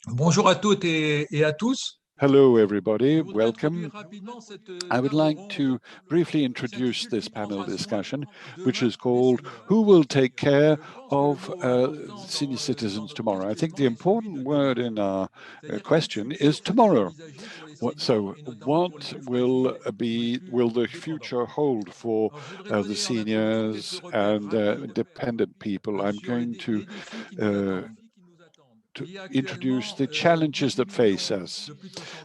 Bonjour à toutes et à tous. Hello, everybody. Welcome. I would like to briefly introduce this panel discussion, which is called Who Will Take Care of Senior Citizens Tomorrow? I think the important word in our question is tomorrow. What will the future hold for the seniors and dependent people? I'm going to introduce the challenges that face us.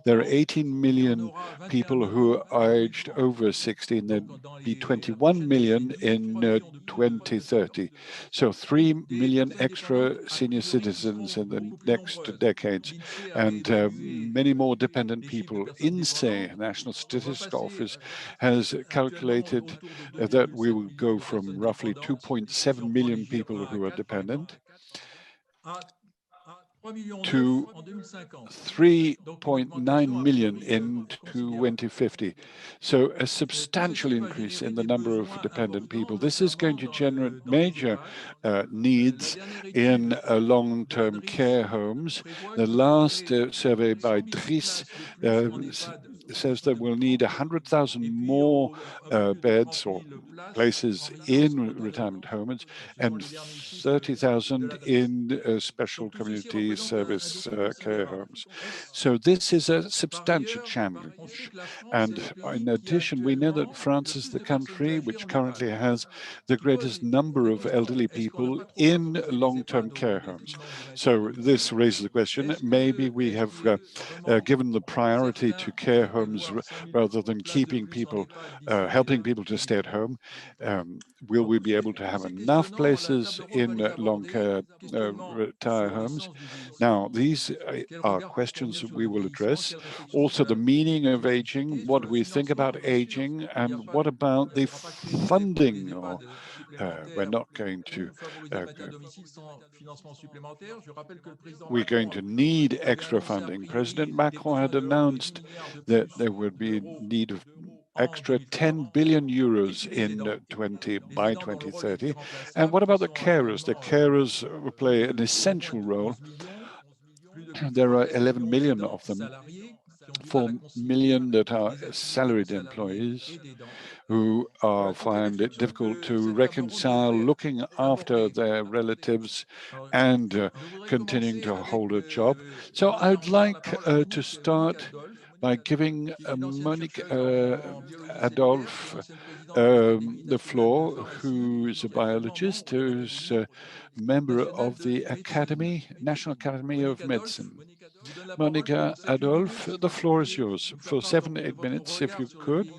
There are 18 million people who are aged over 60, and there'll be 21 million in 2030. So 3 million extra senior citizens in the next decades, and many more dependent people. INSEEC, National Statistical Office, has calculated that we will go from roughly 2.7 million people who are dependent to 3.9 million in 2050. So a substantial increase in the number of dependent people. This is going to generate major needs in long-term care homes. The last survey by DRIS says that we'll need 100,000 more beds or places in retirement homes and 30,000 in special community service care homes. So this is a substantial challenge. And in addition, we know that France is the country which currently has the greatest number of elderly people in long-term care homes. So this raises the question, maybe we have given the priority to care homes rather than keeping people, helping people to stay at home. Will we be able to have enough places in long care retire homes? Now, these are questions we will address. Also, the meaning of aging, what we think about aging, and what about the funding? Or we're not going to. We're going to need extra funding. President Macron had announced that there would be need of extra 10 billion euros by 2030. And what about the carers? The carers will play an essential role. There are 11 million of them, 4 million that are salaried employees who find it difficult to reconcile looking after their relatives and continuing to hold a job. So I'd like to start by giving Monique ADOLPHE the floor, who is a biologist, who's a member of the National Academy of Medicine. Monica ADOLPHE, the floor is yours for 7-8 minutes, if you could,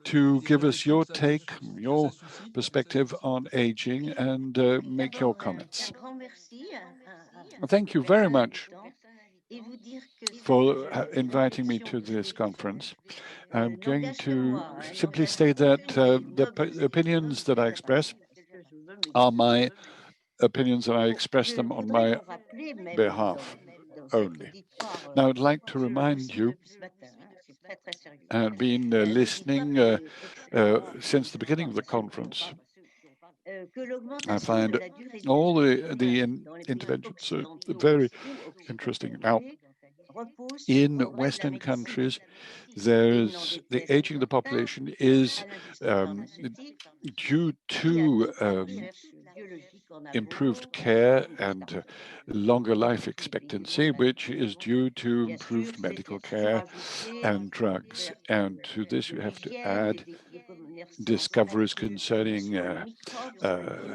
to give us your take, your perspective on aging and make your comments. Thank you very much for inviting me to this conference. I'm going to simply state that the opinions that I express are my opinions, and I express them on my behalf only. Now, I'd like to remind you, and been listening since the beginning of the conference, I find all the interventions very interesting. Now, in Western countries, there's the aging of the population is due to improved care and longer life expectancy, which is due to improved medical care and drugs. And to this, you have to add discoveries concerning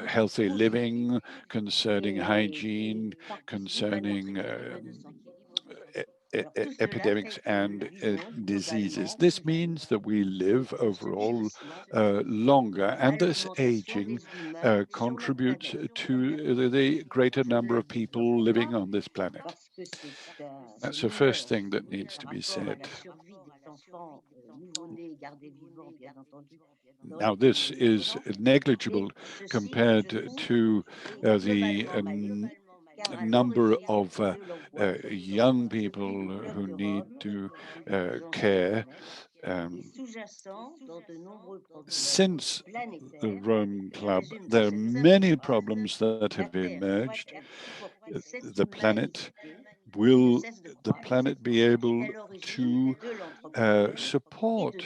healthy living, concerning hygiene, concerning epidemics and diseases. This means that we live overall longer, and this aging contributes to the greater number of people living on this planet. That's the first thing that needs to be said. Now, this is negligible compared to the number of young people who need to care. since the Rome Club, there are many problems that have emerged. The planet will be able to support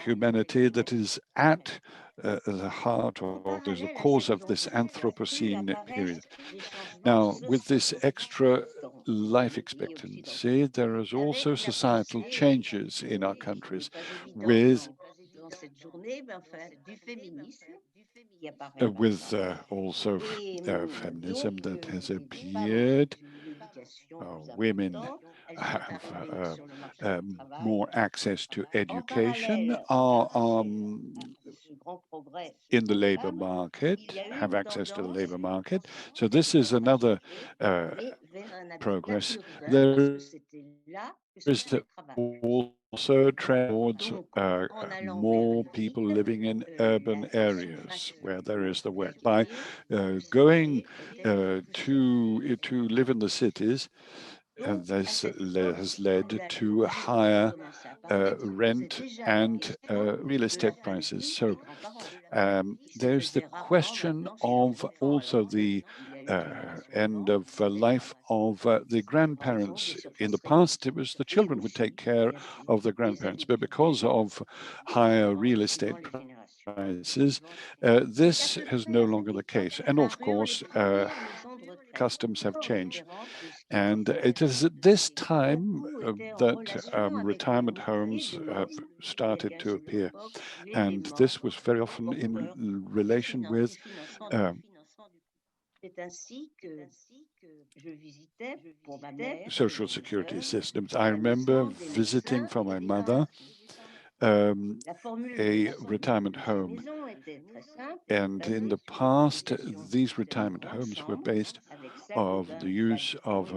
humanity that is at the heart or is the cause of this Anthropocene period. Now, with this extra life expectancy, there is also societal changes in our countries with also feminism that has appeared. Women have more access to education, are in the labor market, have access to the labor market. So this is another progress. There is also a trend towards more people living in urban areas where there is the work. By going to live in the cities, this has led to higher rent and real estate prices. So there's the question of also the end of life of the grandparents. In the past, it was the children who would take care of the grandparents, but because of higher real estate prices, this is no longer the case. And of course, customs have changed. And it is at this time that retirement homes have started to appear. And this was very often in relation with social security systems. I remember visiting for my mother a retirement home. And in the past, these retirement homes were based of the use of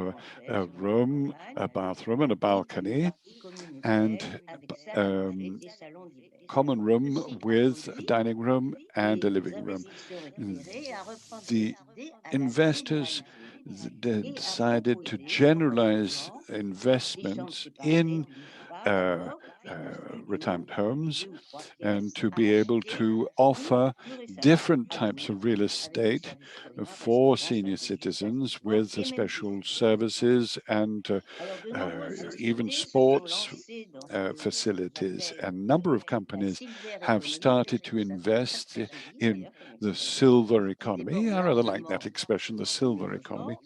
a room, a bathroom, and a balcony, and common room with a dining room and a living room. The investors decided to generalize investments in retirement homes and to be able to offer different types of real estate for senior citizens with special services and even sports facilities. A number of companies have started to invest in the silver economy. I rather like that expression, the silver economy,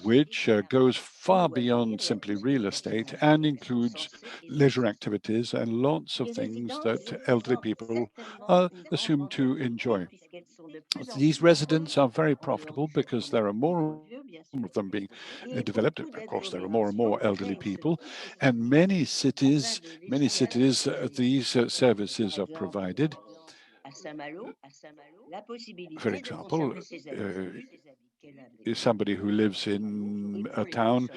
which goes far beyond simply real estate and includes leisure activities and lots of things that elderly people are assumed to enjoy. These residents are very profitable because there are more of them being developed. Of course, there are more and more elderly people, and many cities, these services are provided. For example, somebody who lives in a town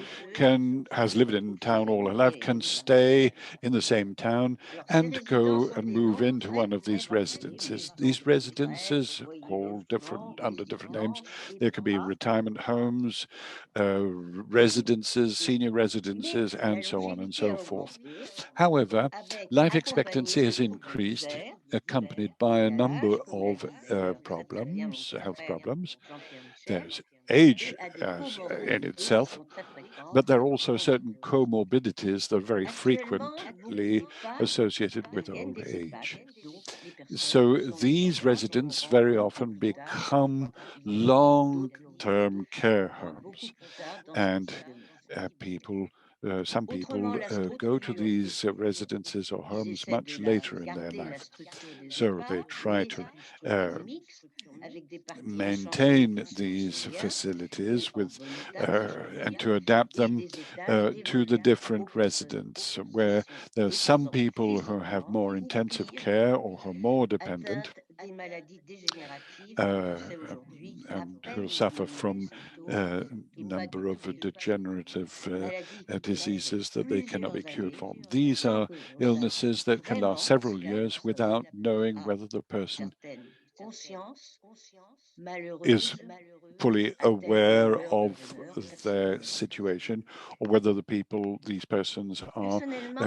has lived in town all her life, can stay in the same town and go and move into one of these residences. These residences called under different names. There could be retirement homes, residences, senior residences, and so on and so forth. However, life expectancy has increased, accompanied by a number of problems, health problems. There's age in itself, but there are also certain comorbidities that are very frequently associated with old age. So these residents very often become long-term care homes, and some people go to these residences or homes much later in their life. So they try to maintain these facilities and to adapt them to the different residents, where there are some people who have more intensive care or who are more dependent uh, and who suffer from a number of degenerative diseases that they cannot be cured from. These are illnesses that can last several years without knowing whether the person is fully aware of their situation, or whether these persons are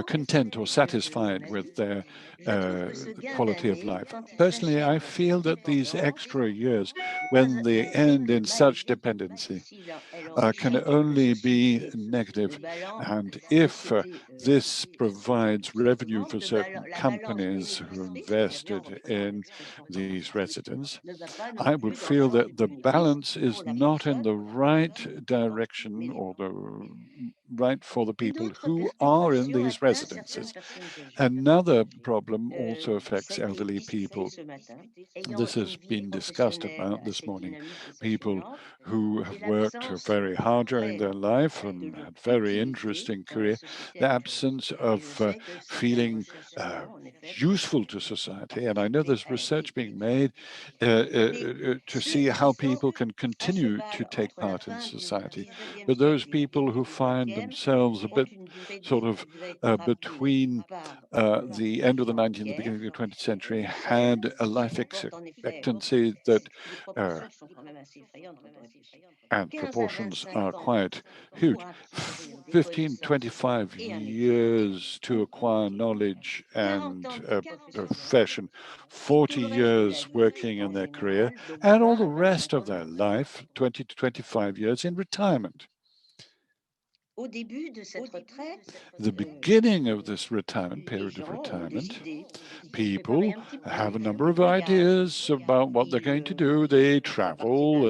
content or satisfied with their quality of life. Personally, I feel that these extra years, when they end in such dependency, can only be negative. And if this provides revenue for certain companies who invested in these residents, I would feel that the balance is not in the right direction or the right for the people who are in these residences. Another problem also affects elderly people. This has been discussed about this morning. People who have worked very hard during their life and had very interesting career, the absence of feeling useful to society. And I know there's research being made to see how people can continue to take part in society. But those people who find themselves a bit sort of between the end of the 19th and the beginning of the 20th century had a life expectancy that and proportions are quite huge. 15, 25 years to acquire knowledge and profession, 40 years working in their career, and all the rest of their life, 20 to 25 years in retirement. The beginning of this retirement, period of retirement, people have a number of ideas about what they're going to do. They travel,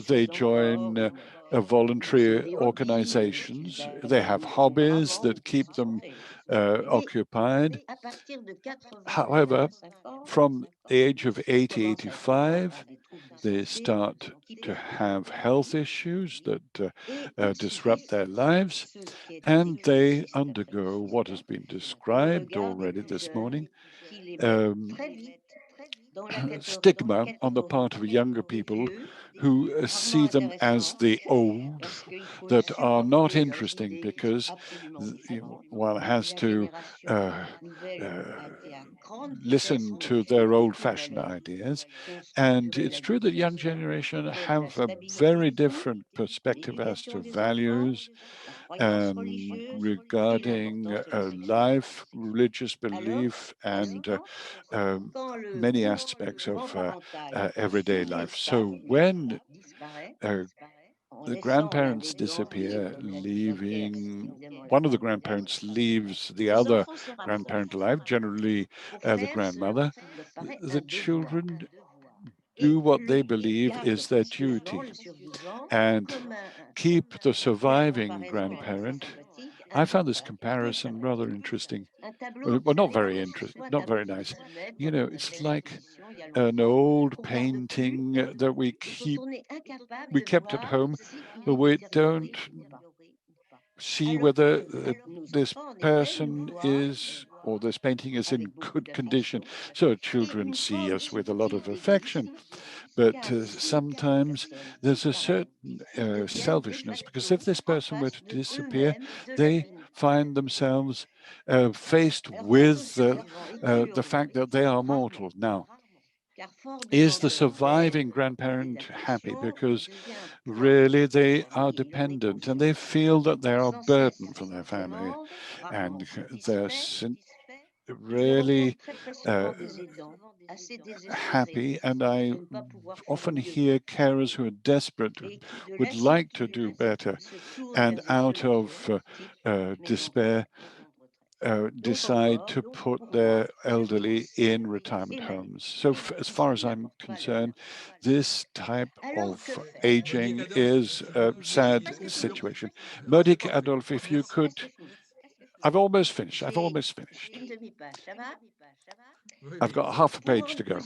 they join voluntary organizations, they have hobbies that keep them occupied. However, from the age of 80, 85, they start to have health issues that disrupt their lives, and they undergo what has been described already this morning, stigma on the part of younger people who see them as the old, that are not interesting because one has to listen to their old-fashioned ideas. And it's true that young generation have a very different perspective as to values and regarding life, religious belief, and many aspects of everyday life. So when the grandparents disappear, leaving one of the grandparents leaves the other grandparent alive, generally the grandmother, the children do what they believe is their duty and keep the surviving grandparent. I found this comparison rather interesting. Well, not very interesting, not very nice. You know, it's like an old painting that we kept at home, but we don't see whether this person is or this painting is in good condition. So children see us with a lot of affection, but sometimes there's a certain selfishness, because if this person were to disappear, they find themselves faced with the fact that they are mortal. Now, is the surviving grandparent happy? Because really they are dependent and they feel that they are a burden for their family, and they're really happy. And I often hear carers who are desperate, would like to do better, and out of despair decide to put their elderly in retirement homes. So as far as I'm concerned, this type of aging is a sad situation. Monique, Adolphe, if you could, I've almost finished. I've got half a page to go.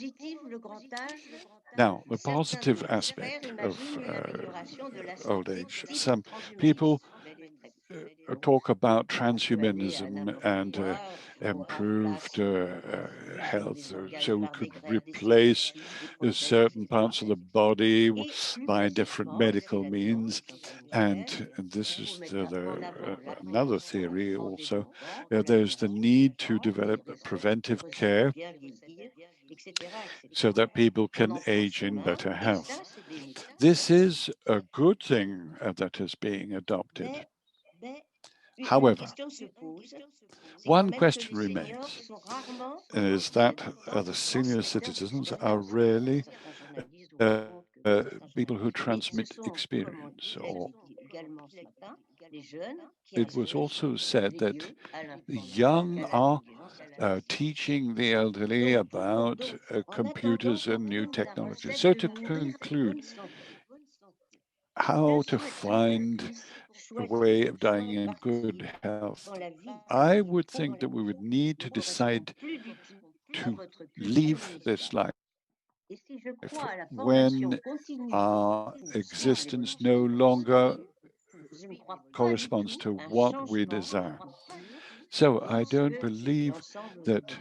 Now, the positive aspect of old age. Some people talk about transhumanism and improved health. So we could replace certain parts of the body by different medical means. And this is another theory also. There's the need to develop preventive care so that people can age in better health. This is a good thing that is being adopted. However, one question remains, is that the senior citizens are really people who transmit experience. Or it was also said that the young are teaching the elderly about computers and new technologies. So to conclude, how to find a way of dying in good health, I would think that we would need to decide to leave this life when our existence no longer corresponds to what we desire. So I don't believe that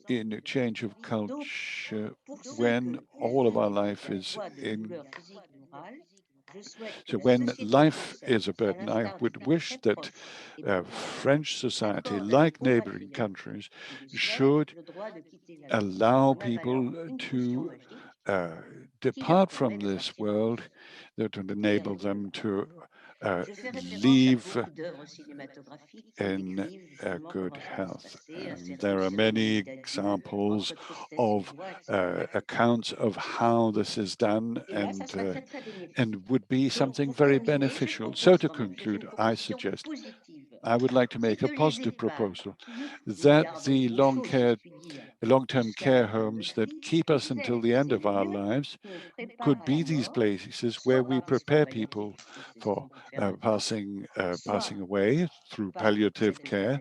in a change of culture, when all of our life is so when life is a burden, I would wish that French society, like neighboring countries, should allow people to depart from this world that would enable them to live in good health. And there are many examples of accounts of how this is done and would be something very beneficial. So to conclude, I suggest, I would like to make a positive proposal that the long-term care homes that keep us until the end of our lives could be these places where we prepare people for passing away through palliative care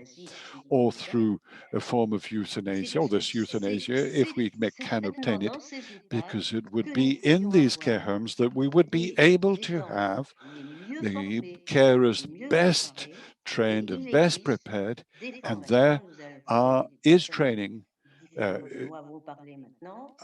or through a form of euthanasia, or this euthanasia, if we can obtain it, because it would be in these care homes that we would be able to have the carers best trained and best prepared, and there is training.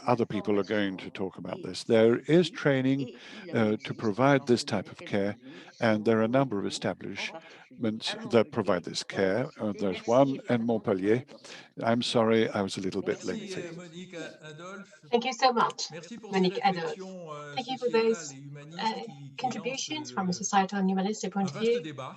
Other people are going to talk about this. There is training to provide this type of care, and there are a number of establishments that provide this care. There's one in Montpellier. I'm sorry, I was a little bit lengthy. Merci Monique, Adolphe. Thank you so much, Merci pour Monique, ces Adolphe. réflexions Thank you for those sociétales et humanistes qui contributions lancent from a societal and humanistic point un of vaste view débat.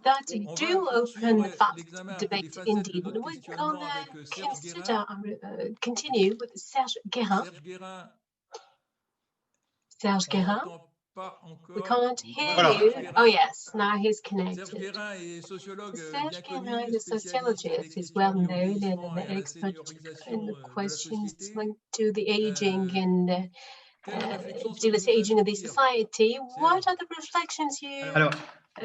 that On va do open poursuivre a vast l'examen un peu des debate facettes de indeed. notre We're questionnement gonna avec Serge consider Guerin. and continue with Serge Guerin. Serge Guerin, Serge on Guerin, n'entend pas encore. we can't hear Voilà, you. Serge Guerin. Oh yes, now he's Serge connected. Guerin est sociologue Serge bien Guerin connu, is a spécialiste sur les sociologist. He's questions well liées au known and vieillissement an et à la expert in seniorisation the de la questions société. linked to the aging and Quelles réflexions to the souhaitez-vous aging of the faire society. What Serge? are the reflections you Alors,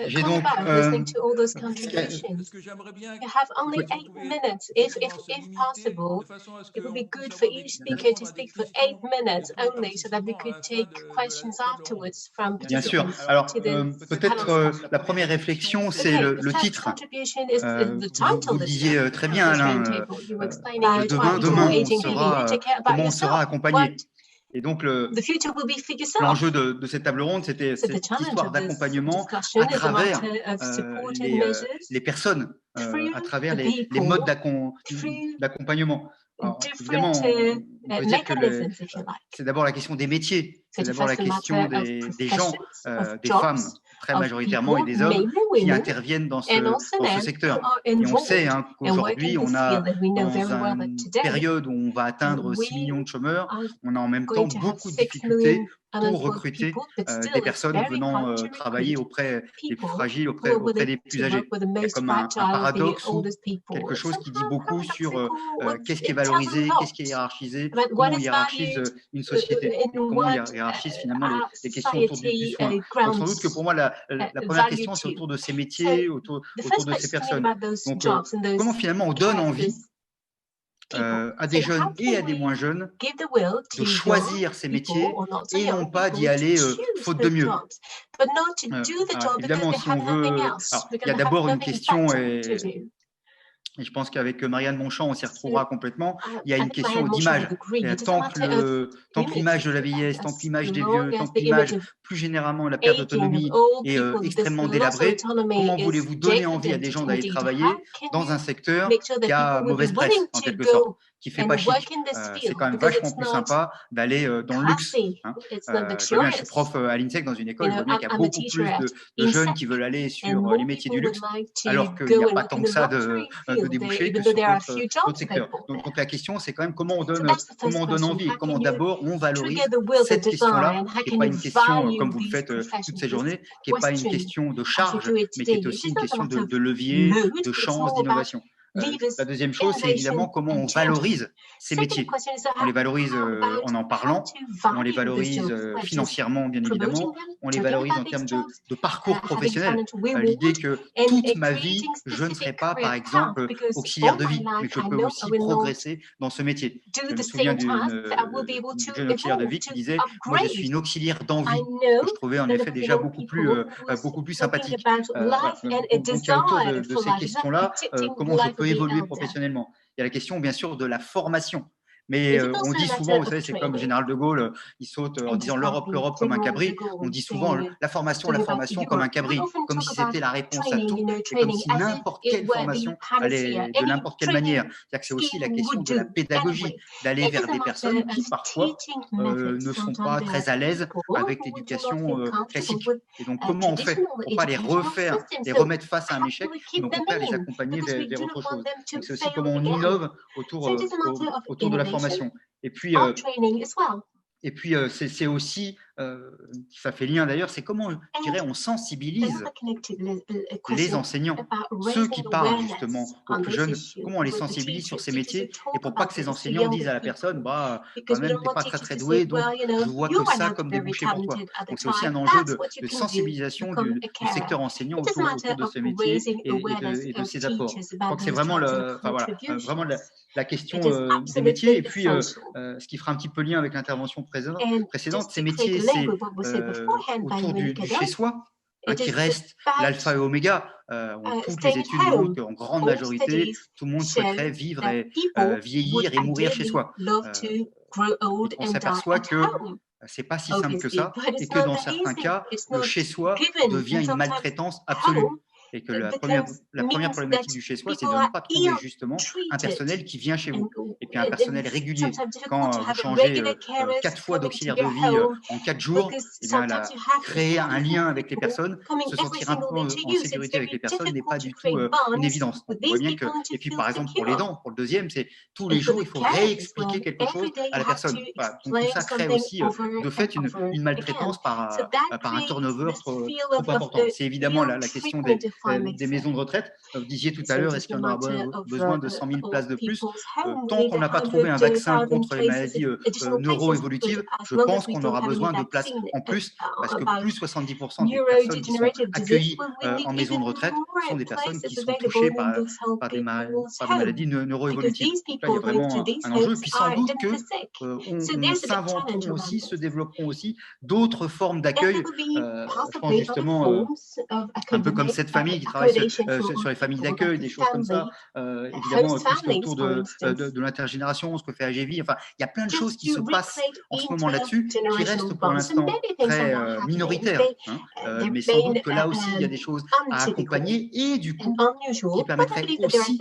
j'ai come donc about listening to all those Ce contributions? que j'aimerais bien, You have only si vous 8 pouvez minutes, effectivement se limiter possible. de façon à ce It would be qu'on puisse good for avoir each speaker to répondre à des speak for 8 questions minutes de tous les only, so that we participants à could la fin take de la questions table ronde. afterwards from bien sûr. participants Alors, to the peut-être panel la première réflexion, c'est Okay, le the first titre. contribution is the Vous title le this disiez très bien, this Alain. roundtable. You were explaining it Demain, twice. More on aging people. You sera take care about comment on sera yourself. accompagné. What Et donc, the future will be for yourself. l'enjeu de cette table ronde, c'était So the cette challenge histoire of this d'accompagnement discussion à is a travers matter of supported les measures personnes, through à travers the les modes people, through d'accompagnement. Alors, different évidemment, on peut dire que mechanisms, if you like. c'est d'abord la question des métiers, So c'est d'abord la first a question matter of des gens, professions, of des jobs, femmes, très of majoritairement, et people, des hommes mainly qui women, interviennent dans and also ce men secteur. who are Et on sait involved and work in qu'aujourd'hui, on this a, field, that we know dans very well that une today période où on va atteindre 6 we millions de chômeurs, are on a en même temps going to have beaucoup de 6 million difficultés pour unemployed recruter people, but des still it's personnes very venant hard to travailler recruit auprès des plus people fragiles, who are auprès willing des plus to work âgés. with the Il y a most comme un fragile, the paradoxe ou oldest people. quelque It's chose qui dit somehow beaucoup sur paradoxical. qu'est-ce qui est It tells a valorisé, qu'est-ce qui est lot hiérarchisé, about comment what on is hiérarchise valued une société, et in comment on what hiérarchise finalement our les questions autour du society soin. Donc sans doute que pour grounds moi, la première value question, c'est to. autour de ces So métiers, the autour first de ces question is thinking personnes. about those Donc jobs and those comment finalement on donne cares, envie those people. à des So how jeunes et can à des we moins jeunes give the will de to young choisir ces people métiers or not so et young non pas people d'y to aller choose faute de those mieux. jobs, but not to do the Alors, job because évidemment, they si have on nothing veut... else. Alors, We're il y a going to have d'abord une nothing question, better to do. et je pense qu'avec Marianne Montchamp, on s'y retrouvera complètement, il y a I une think question Marianne d'image. would agree. It is a Tant matter of que l'image image, de la if you like. vieillesse, tant que As l'image des long vieux, as tant the que l'image, image of plus généralement, la perte aging of d'autonomie old est people, this extrêmement loss of délabrée, autonomy comment is voulez-vous donner envie à des gens d'aller indeed. travailler How can dans un you secteur make sure that qui a people will be mauvaise willing presse, en to quelque sorte? go qui fait pas chic. C'est quand même vachement plus sympa d'aller dans le luxe. Hein. Je suis prof à l'INSEEC dans une école, je vois bien qu'il y a beaucoup plus de jeunes qui veulent aller sur les métiers du luxe, alors qu'il n'y a pas tant que ça de débouchés que sur d'autres secteurs. Donc la question, c'est quand même comment on donne envie et comment d'abord on valorise cette question-là, qui n'est pas une question, comme vous le faites toutes ces journées, qui n'est pas une question de charge, mais qui est aussi une question de levier, de chance, d'innovation. La deuxième chose, c'est évidemment comment on valorise ces métiers. On les valorise en parlant, on les valorise financièrement, bien évidemment, on les valorise en termes de parcours professionnel. L'idée que toute ma vie, je ne serai pas, par exemple, auxiliaire de vie, mais que je peux aussi progresser dans ce métier. Je me souviens d'une jeune auxiliaire de vie qui disait « Moi, je suis une auxiliaire d'envie », que je trouvais en effet déjà beaucoup plus sympathique. Donc, il y a autour de ces questions-là, comment je peux évoluer professionnellement. Il y a la question, bien sûr, de la formation. Mais on dit souvent, vous savez, c'est comme le général de Gaulle, il saute en disant l'Europe comme un cabri. On dit souvent la formation comme un cabri, comme si c'était la réponse à tout, et comme si n'importe quelle formation allait de n'importe quelle manière. C'est-à-dire que c'est aussi la question de la pédagogie, d'aller vers des personnes qui parfois ne sont pas très à l'aise avec l'éducation classique. Et donc, comment on fait pour ne pas les remettre face à un échec, mais au contraire les accompagner vers autre chose. Donc, c'est aussi comment on innove autour de la formation. Et puis, c'est aussi, ça fait lien d'ailleurs, c'est comment, je dirais, on sensibilise les enseignants, ceux qui parlent justement aux plus jeunes, comment on les sensibilise sur ces métiers, et pour pas que ces enseignants disent à la personne, bah, quand même, t'es pas très doué, donc je vois que ça comme débouché pour toi. Donc c'est aussi un enjeu de sensibilisation du secteur enseignant autour de ce métier et de ses apports. Je crois que c'est vraiment, vraiment la question des métiers, et puis ce qui fera un petit peu lien avec l'intervention précédente, ces métiers, c'est autour du chez-soi, qui reste l'alpha et oméga. Toutes les études montrent qu'en grande majorité, tout le monde souhaiterait vivre et vieillir et mourir chez soi. On s'aperçoit que c'est pas si simple que ça, et que dans certains cas, le chez-soi devient une maltraitance absolue. Et que la première problématique du chez-soi, c'est de ne pas trouver justement un personnel qui vient chez vous, et puis un personnel régulier. Quand vous changez 4 fois d'auxiliaire de vie en 4 jours, eh bien, créer un lien avec les personnes, se sentir un peu en sécurité avec les personnes n'est pas du tout une évidence. On voit bien que, et puis par exemple pour les dents, pour le deuxième, c'est tous les jours, il faut réexpliquer quelque chose à la personne. Voilà. Donc tout ça crée aussi de fait une maltraitance par un turnover trop important. C'est évidemment la question des maisons de retraite. Vous disiez tout à l'heure, est-ce qu'il y en aura besoin de 100 000 places de plus? Tant qu'on n'a pas trouvé un vaccin contre les maladies neuroévolutives, je pense qu'on aura besoin de places en plus, parce que plus 70% des personnes qui sont accueillies en maison de retraite sont des personnes qui sont touchées par des maladies neuroévolutives. Donc là, il y a vraiment un enjeu. Et puis sans doute qu'on s'inventeront aussi, se développeront aussi d'autres formes d'accueil. Je pense justement un peu comme cette famille qui travaille sur les familles d'accueil, des choses comme ça, évidemment tout ce qui est autour de l'intergénération, ce que fait AGV, enfin il y a plein de choses qui se passent en ce moment là-dessus, qui restent pour l'instant très minoritaires, mais sans doute que là aussi il y a des choses à accompagner, et du coup qui permettraient aussi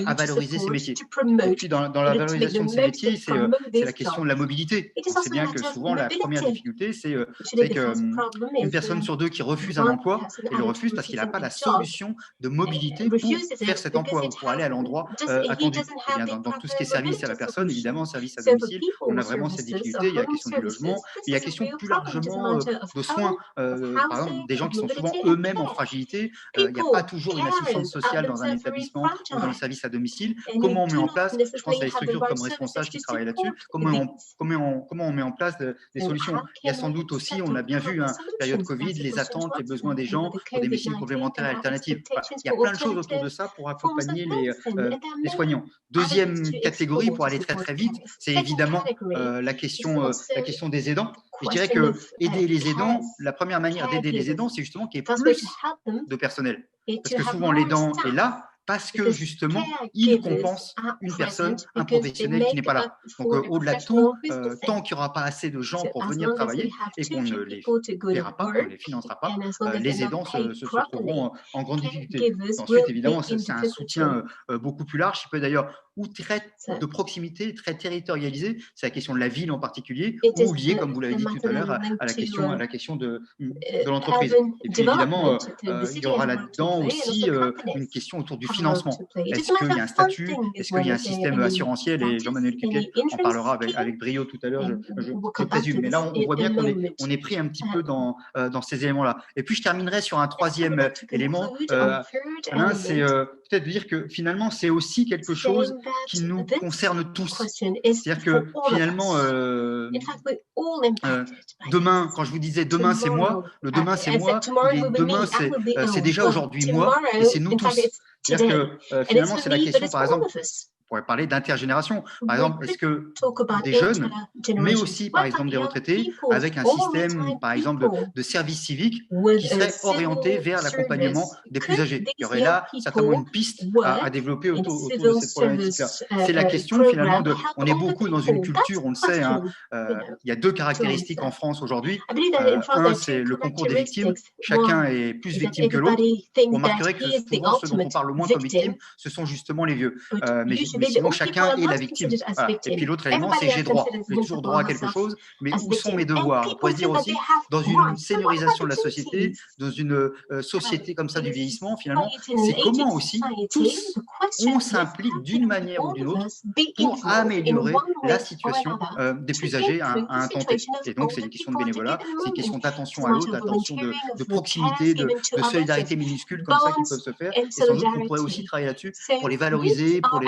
à valoriser ces métiers. Et puis dans la valorisation de ces métiers, c'est la question de la mobilité. On sait bien que souvent la première difficulté, c'est qu'une personne sur deux qui refuse un emploi, et le refuse parce qu'il n'a pas la solution de mobilité pour faire cet emploi ou pour aller à l'endroit attendu. Eh bien, dans tout ce qui est service à la personne, évidemment, service à domicile, on a vraiment cette difficulté. Il y a la question du logement, mais il y a la question plus largement de soins. Par exemple, des gens qui sont souvent eux-mêmes en fragilité. Il n'y a pas toujours une assistance sociale dans un établissement ou dans le service à domicile. Comment on met en place, je pense à des structures comme Responsable qui travaillent là-dessus, comment on met en place des solutions. Il y a sans doute aussi, on a bien vu, période Covid, les attentes, les besoins des gens pour des médecines complémentaires et alternatives. Enfin, il y a plein de choses autour de ça pour accompagner les soignants. Deuxième catégorie, pour aller très très vite, c'est évidemment la question des aidants. Je dirais que aider les aidants, la première manière d'aider les aidants, c'est justement qu'il y ait plus de personnel. Parce que souvent l'aidant est là parce que justement, il compense une personne, un professionnel qui n'est pas là. Donc au-delà de tout, tant qu'il n'y aura pas assez de gens pour venir travailler et qu'on ne les paiera pas, qu'on ne les financera pas, les aidants se trouveront en grande difficulté. Ensuite, évidemment, c'est un soutien beaucoup plus large qui peut d'ailleurs ou très de proximité, très territorialisée. C'est la question de la ville en particulier, ou liée, comme vous l'avez dit tout à l'heure, à la question de l'entreprise. Et puis évidemment, il y aura là-dedans aussi une question autour du financement. Est-ce qu'il y a un statut? Est-ce qu'il y a un système assurantiel? Et Jean-Manuel KUPIEC en parlera avec brio tout à l'heure, je présume. Mais là, on voit bien qu'on est pris un petit peu dans ces éléments-là. Et puis, je terminerai sur un troisième élément, Alain, c'est peut-être de dire que finalement, c'est aussi quelque chose qui nous concerne tous. C'est-à-dire que finalement, demain, quand je vous disais demain, c'est moi, le demain, c'est moi, demain, c'est déjà aujourd'hui moi, et c'est nous tous. C'est-à-dire que finalement, c'est la question, par exemple, on pourrait parler d'intergénération. Par exemple, est-ce que des jeunes, mais aussi, par exemple, des retraités, avec un système, par exemple, de service civique qui serait orienté vers l'accompagnement des plus âgés. Il y aurait là certainement une piste à développer autour de cette problématique-là. C'est la question, finalement, on est beaucoup dans une culture, on le sait, hein, il y a deux caractéristiques en France aujourd'hui. Un, c'est le concours des victimes. Chacun est plus victime que l'autre. Vous remarquerez que souvent, ceux dont on parle le moins comme victimes, ce sont justement les vieux. Mais sinon, chacun est la victime. Voilà. Et puis l'autre élément, c'est j'ai droit. J'ai toujours droit à quelque chose, mais où sont mes devoirs? On pourrait se dire aussi, dans une seniorisation de la société, dans une société comme ça du vieillissement, finalement, c'est comment aussi tous, on s'implique d'une manière ou d'une autre pour améliorer la situation des plus âgés à un temps T. Et donc, c'est une question de bénévolat, c'est une question d'attention à l'autre, d'attention de proximité, de solidarité minuscule comme ça qui peuvent se faire. Et sans doute qu'on pourrait aussi travailler là-dessus pour les valoriser, pour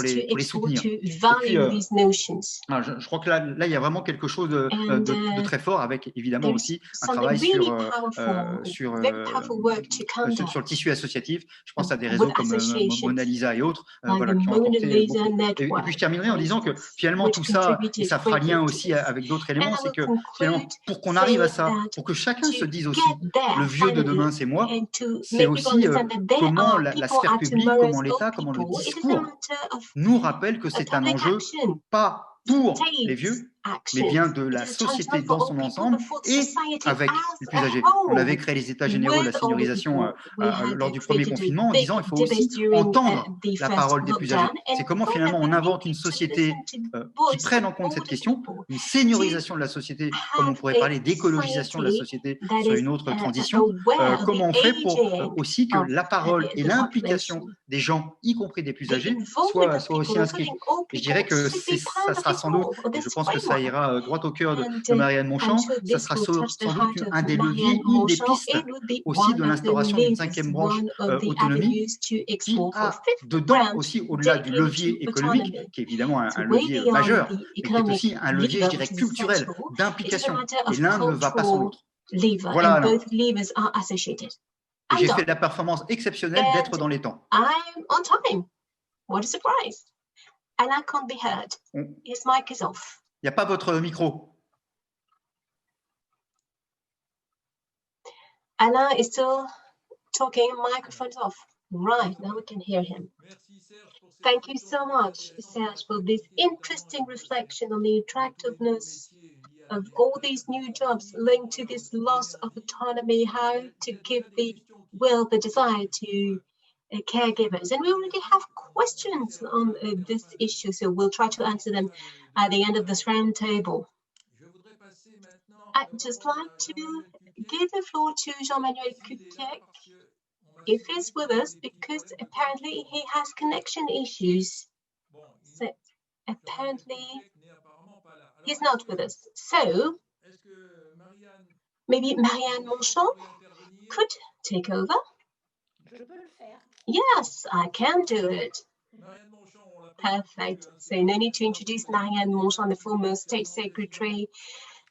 les soutenir. Et puis, je crois que là, il y a vraiment quelque chose de très fort avec évidemment aussi un travail sur le tissu associatif. Je pense à des réseaux comme Mona Lisa et autres voilà, qui ont apporté beaucoup. Et puis je terminerai en disant que finalement tout ça, et ça fera lien aussi avec d'autres éléments, c'est que finalement pour qu'on arrive à ça, pour que chacun se dise aussi le vieux de demain c'est moi, c'est aussi comment la sphère publique, comment l'État, comment le discours nous rappelle que c'est un enjeu pas pour les vieux, mais bien de la société dans son ensemble et avec les plus âgés. On avait créé les états généraux de la seniorisation lors du premier confinement en disant qu'il faut aussi entendre la parole des plus âgés. C'est comment finalement on invente une société qui prenne en compte cette question, une seniorisation de la société, comme on pourrait parler d'écologisation de la société sur une autre transition. Comment on fait pour aussi que la parole et l'implication des gens, y compris des plus âgés, soient aussi inscrits. Et je dirais que ça sera sans doute, et je pense que ça ira droit au cœur de Marianne Montchamp, ça sera sans doute un des leviers, une des pistes aussi de l'instauration d'une 5e branche autonomie qui a dedans aussi, au-delà du levier économique, qui est évidemment un levier majeur, mais qui est aussi un levier, je dirais, culturel, d'implication. Et l'un ne va pas sans l'autre. Voilà, Alain. Et j'ai fait la performance exceptionnelle d'être dans les temps. What a surprise. Alain can't be heard. His mic is off. Il n'y a pas votre micro. Alain is still talking, microphone's off. Right, now we can hear him. Thank you so much, Serge, for this interesting reflection on the attractiveness of all these new jobs linked to this loss of autonomy, how to give the desire to caregivers. And we already have questions on this issue, so we'll try to answer them at the end of this round table. I'd just like to give the floor to Jean-Manuel KUPIEC, if he's with us, because apparently he has connection issues. So apparently he's not with us. So maybe Marianne Montchamp could take over. Yes, I can do it. Perfect. So no need to introduce Marianne Montchamp, the former state secretary,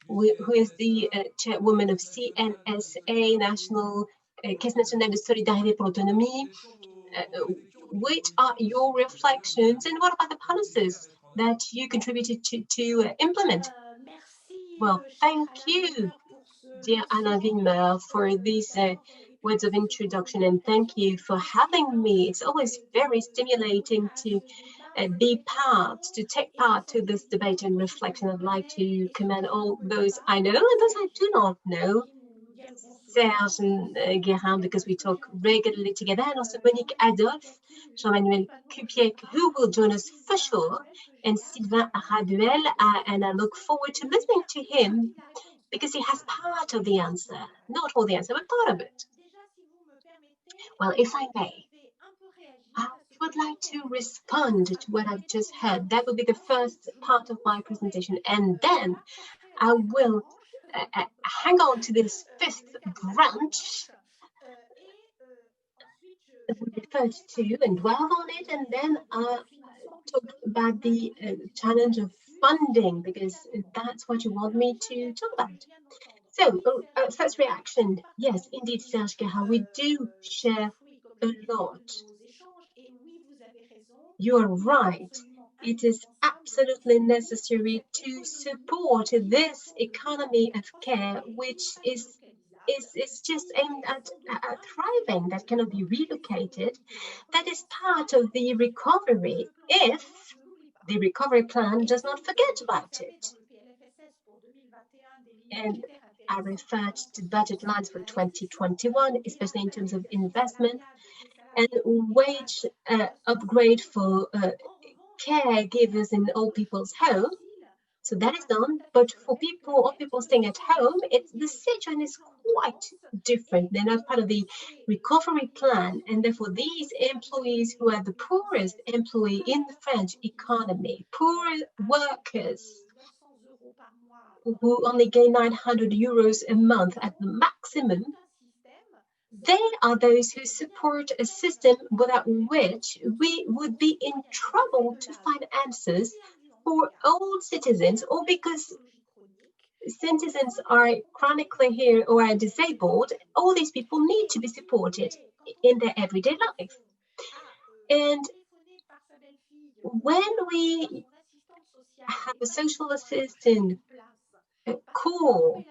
who is the chairwoman of CNSA, National Caisse Nationale de Solidarité pour l'Autonomie. Which are your reflections and what are the policies that you contributed to implement? Well, thank you, dear Alain VILLEMEUR, for these words of introduction, and thank you for having me. It's always very stimulating to take part to this debate and reflection. I'd like to commend all those I know and those I do not know. Serge and GUERIN, because we talk regularly together, and also Monique, ADOLPHE, Jean-Manuel, KUPIEC, who will join us for sure, and Sylvain, RABUEL, and I look forward to listening to him because he has part of the answer, not all the answer, but part of it. Well, if I may, I would like to respond to what I've just heard. That will be the first part of my presentation, and then I will hang on to this fifth branch that we referred to and dwell on it, and then talk about the challenge of funding, because that's what you want me to talk about. So, first reaction, yes, indeed, Serge, we do share a lot. You are right. It is absolutely necessary to support this economy of care, which is just aimed at thriving, that cannot be relocated. That is part of the recovery, if the recovery plan does not forget about it. And I referred to budget lines for 2021, especially in terms of investment and wage upgrade for caregivers in old people's home. So that is done, but for old people staying at home, the situation is quite different. They're not part of the recovery plan, and therefore these employees who are the poorest employee in the French economy, poor workers who only gain 900 euros a month at the maximum, they are those who support a system without which we would be in trouble to find answers for old citizens, or because citizens are chronically ill or are disabled. All these people need to be supported in their everyday life. And when we have a social assistant call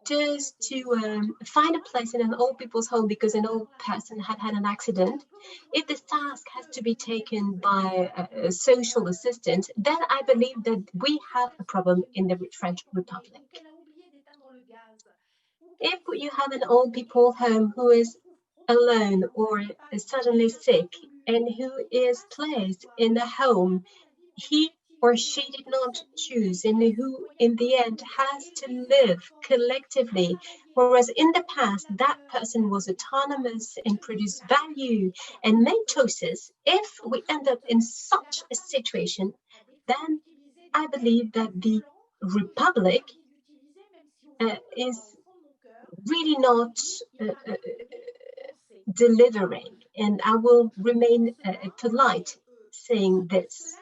just to find a place in an old people's home because an old person had an accident, if this task has to be taken by a social assistant, then I believe that we have a problem in the French Republic. If you have an old people home who is alone or suddenly sick and who is placed in a home he or she did not choose, and who in the end has to live collectively, whereas in the past that person was autonomous and produced value and made choices, if we end up in such a situation, then I believe that the Republic is really not delivering, and I will remain polite saying this.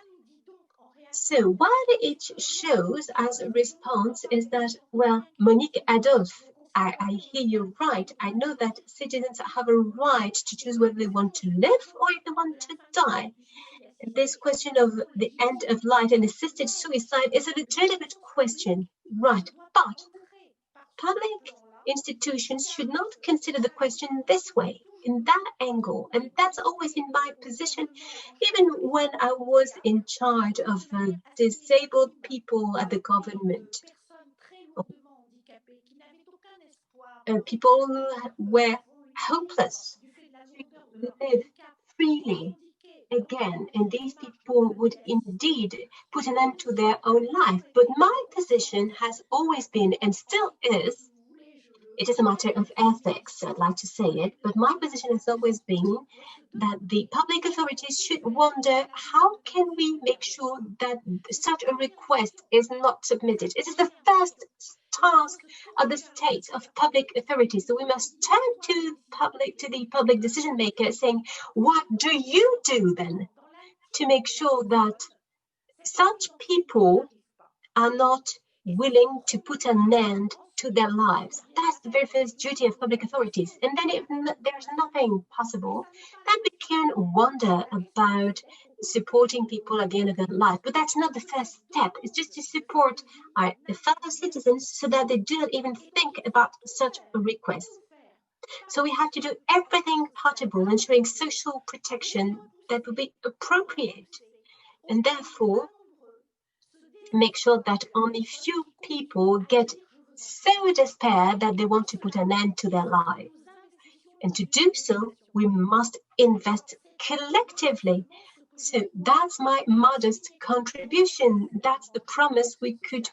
So what it shows as a response is that, well, Monique, ADOLPHE, I hear you right. I know that citizens have a right to choose whether they want to live or if they want to die. This question of the end of life and assisted suicide is a legitimate question, right? But public institutions should not consider the question this way, in that angle, and that's always in my position. Even when I was in charge of disabled people at the government, people who were hopeless to live freely again, and these people would indeed put an end to their own life. But my position has always been, and still is, it is a matter of ethics, I'd like to say it, but my position has always been that the public authorities should wonder, how can we make sure that such a request is not submitted? It is the first task of the state, of public authorities. So we must turn to the public decision maker saying, what do you do then to make sure that such people are not willing to put an end to their lives? That's the very first duty of public authorities. And then if there's nothing possible, then we can wonder about supporting people at the end of their life. But that's not the first step. It's just to support our fellow citizens so that they do not even think about such a request. So we have to do everything possible, ensuring social protection that will be appropriate, and therefore make sure that only few people get so despair that they want to put an end to their life. And to do so, we must invest collectively. So that's my modest contribution. That's the promise we could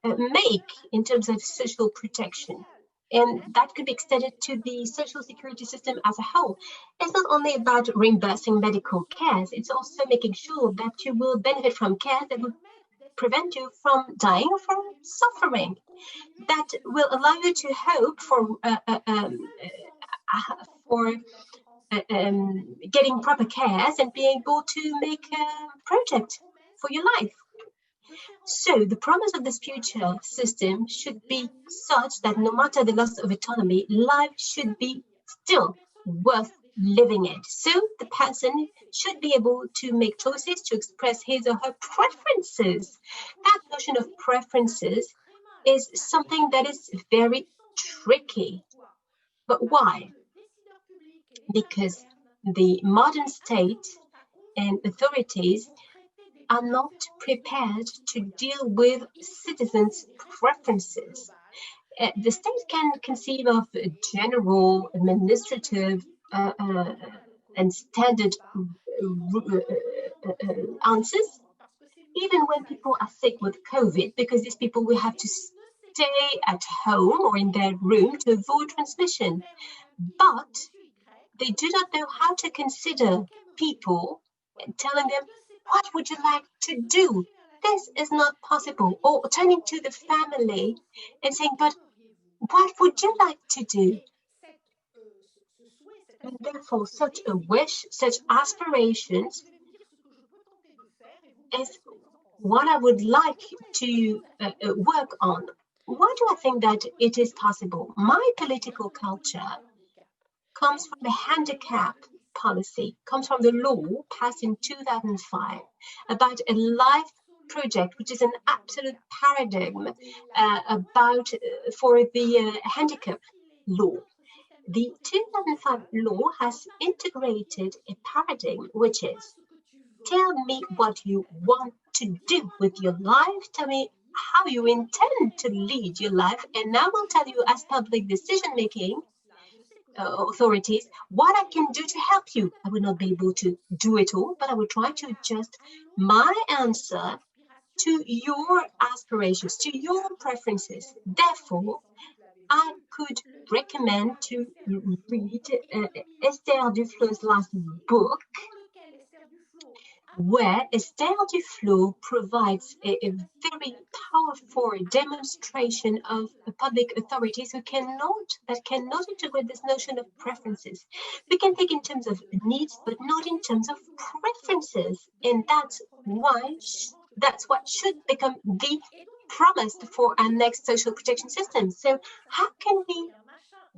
make in terms of social protection. And that could be extended to the social security system as a whole. It's not only about reimbursing medical care, it's also making sure that you will benefit from care that will prevent you from dying or from suffering, that will allow you to hope for getting proper cares and being able to make a project for your life. So the promise of this future system should be such that no matter the loss of autonomy, life should be still worth living it. So the person should be able to make choices, to express his or her preferences. That notion of preferences is something that is very tricky. But why? Because the modern state and authorities are not prepared to deal with citizens' preferences. The state can conceive of general, administrative, and standard answers, even when people are sick with COVID, because these people will have to stay at home or in their room to avoid transmission. But they do not know how to consider people and telling them, what would you like to do? This is not possible. Or turning to the family and saying, but what would you like to do? And therefore, such a wish, such aspirations is what I would like to work on. Why do I think that it is possible? My political culture comes from the handicap policy, comes from the law passed in 2005 about a life project, which is an absolute paradigm for the handicap law. The 2005 law has integrated a paradigm, which is, tell me what you want to do with your life, tell me how you intend to lead your life, and I will tell you as public decision-making authorities what I can do to help you. I will not be able to do it all, but I will try to adjust my answer to your aspirations, to your preferences. Therefore, I could recommend to read Esther Duflo's last book, where Esther Duflo provides a very powerful demonstration of public authorities that cannot integrate this notion of preferences. We can think in terms of needs, but not in terms of preferences, and that's what should become the promise for our next social protection system. So how can we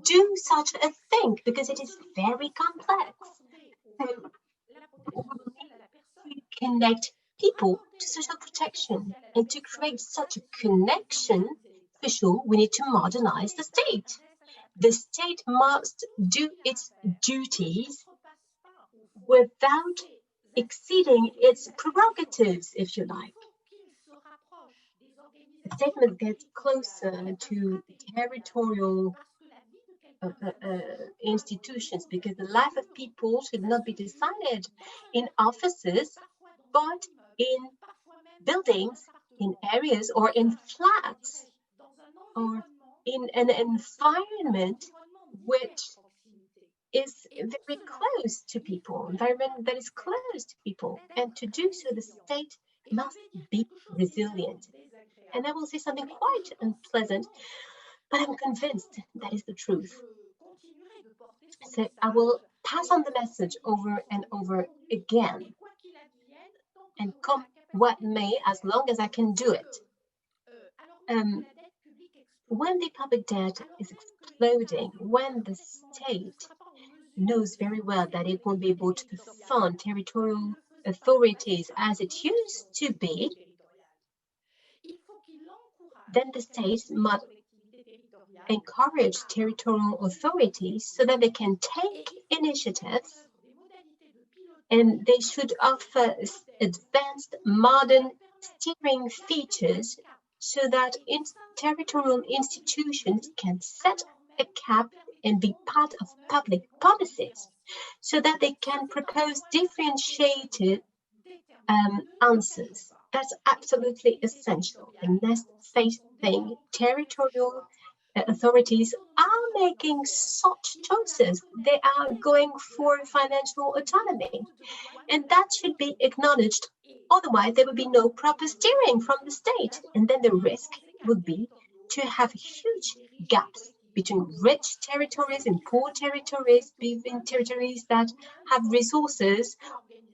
do such a thing? Because it is very complex. So, to connect people to social protection, and to create such a connection, for sure, we need to modernize the state. The state must do its duties without exceeding its prerogatives, if you like. The state must get closer to territorial institutions, because the life of people should not be decided in offices, but in buildings, in areas, or in flats, or in an environment which is very close to people, environment that is close to people. And to do so, the state must be resilient. And I will say something quite unpleasant, but I'm convinced that is the truth. So I will pass on the message over and over again, and come what may, as long as I can do it. When the public debt is exploding, when the state knows very well that it won't be able to fund territorial authorities as it used to be, then the state must encourage territorial authorities so that they can take initiatives, and they should offer advanced modern steering features so that territorial institutions can set a cap and be part of public policies, so that they can propose differentiated answers. That's absolutely essential. The next phase thing, territorial authorities are making such choices. They are going for financial autonomy, and that should be acknowledged. Otherwise, there would be no proper steering from the state, and then the risk would be to have huge gaps between rich territories and poor territories, between territories that have resources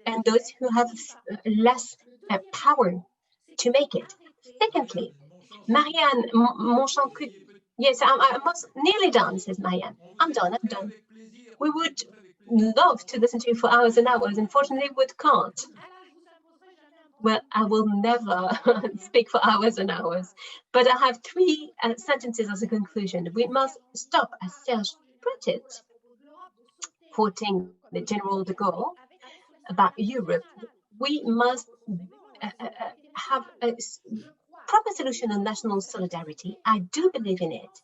and those who have less power to make it. Secondly, Marianne Montchamp could, yes, I'm almost nearly done, says Marianne. I'm done. We would love to listen to you for hours and hours. Unfortunately, we can't. Well, I will never speak for hours and hours, but I have three sentences as a conclusion. We must stop, as Serge put it, quoting the General de Gaulle about Europe. We must have a proper solution on national solidarity. I do believe in it.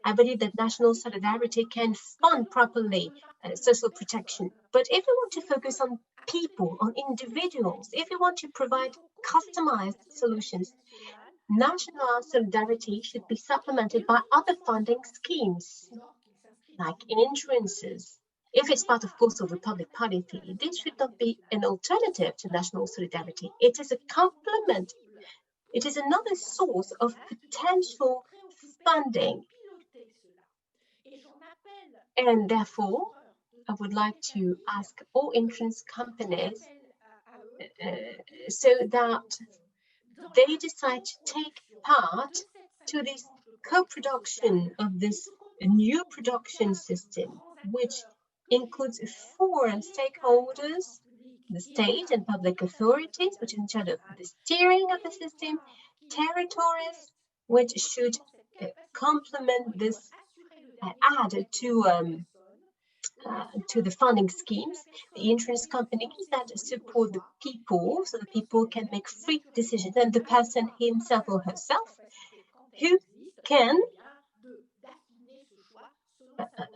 I believe that national solidarity can fund properly social protection. But if we want to focus on people, on individuals, if we want to provide customized solutions, national solidarity should be supplemented by other funding schemes, like insurances. If it's part, of course, of the public policy, this should not be an alternative to national solidarity. It is a complement. It is another source of potential funding. And therefore, I would like to ask all insurance companies so that they decide to take part to this co-production of this new production system, which includes 4 stakeholders: the state and public authorities, which is in charge of the steering of the system, territories, which should complement this, add to the funding schemes, the insurance companies that support the people, so the people can make free decisions, and the person himself or herself who can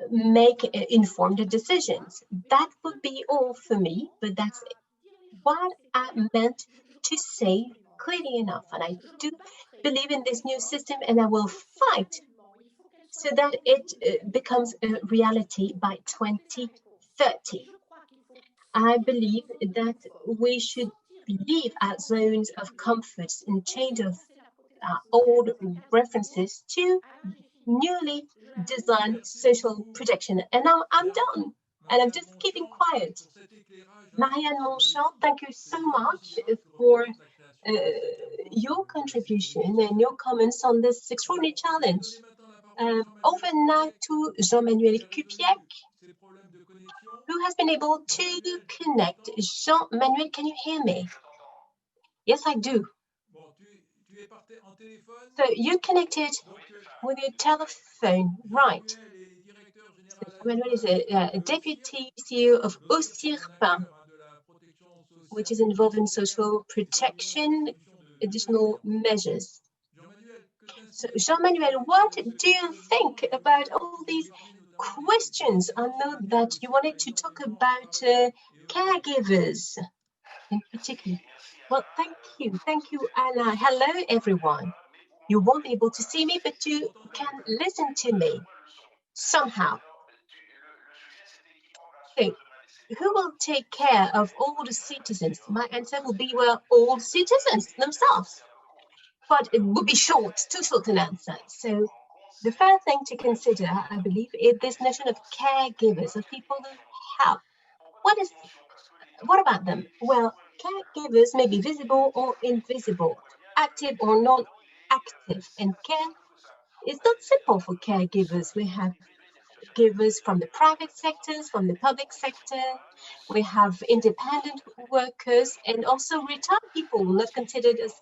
make informed decisions. That would be all for me, but that's what I meant to say clearly enough. And I do believe in this new system, and I will fight so that it becomes a reality by 2030. I believe that we should leave our zones of comfort and change of old references to newly designed social protection. And now I'm done, and I'm just keeping quiet. Marianne Montchamp, thank you so much for your contribution and your comments on this extraordinary challenge. Over now to Jean-Manuel KUPIEC, who has been able to connect. Jean-Manuel, can you hear me? Yes, I do. So you connected with your telephone, right? So Jean-Manuel is a deputy CEO of OCIRP, which is involved in social protection, additional measures. So Jean-Manuel, what do you think about all these questions? I know that you wanted to talk about caregivers in particular. Well, thank you, Alain. Hello, everyone. You won't be able to see me, but you can listen to me somehow. So, who will take care of all the citizens? My answer will be, well, all citizens themselves. But it would be too short an answer. So the first thing to consider, I believe, is this notion of caregivers, of people who help. What about them? Well, caregivers may be visible or invisible, active or non-active, and care is not simple for caregivers. We have givers from the private sectors, from the public sector. We have independent workers and also retired people not considered as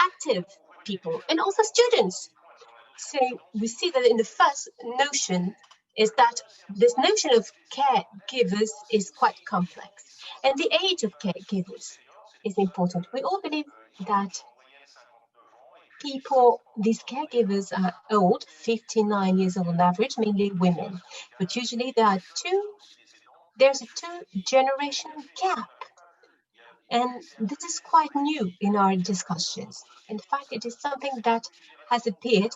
active people, and also students. So we see that in the first notion is that this notion of caregivers is quite complex, and the age of caregivers is important. We all believe that people, these caregivers are old, 59 years old on average, mainly women, but usually there's a two-generation gap. And this is quite new in our discussions. In fact, it is something that has appeared.